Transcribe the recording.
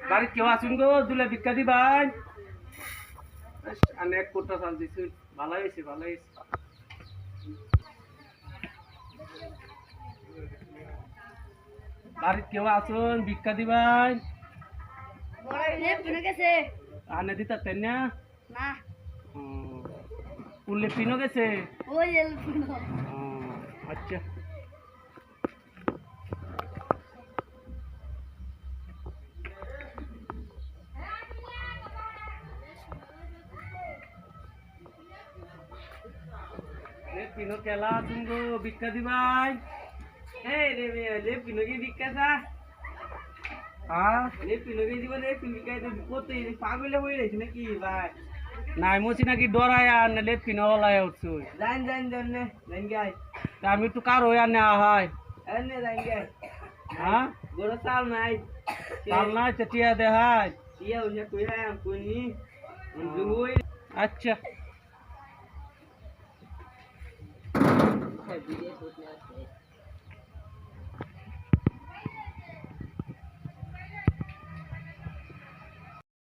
বাড়ি কেউ আসুন গো দুলে ভিক্ষা দিবাই আমি এক কোটা চাল দিছি ভালো হয়েছে ভালো হয়েছে বাড়ি কেউ আসুন ভিক্ষা দিবাই আনে দিতা তেন না উল্লে পিনো গেছে আচ্ছা পিনো কেলা তুমি ভিক্ষা দিবাই এই রে লে পিনো কি ভিক্ষা চা লে পিনো কি দিব লে ভিক্ষা তো করতে পাগলে হয়ে গেছে নাকি ভাই নাই মছি নাকি ডরায় আর না লে পিনো হলায় উঠছো জান জান জান নে জান গাই আমি তো কার হই আর না হয় এনে জান গাই হ্যাঁ বড় চাল নাই চটিয়া দে হাই টিয়া উনি কই রায় কোনি জুই আচ্ছা video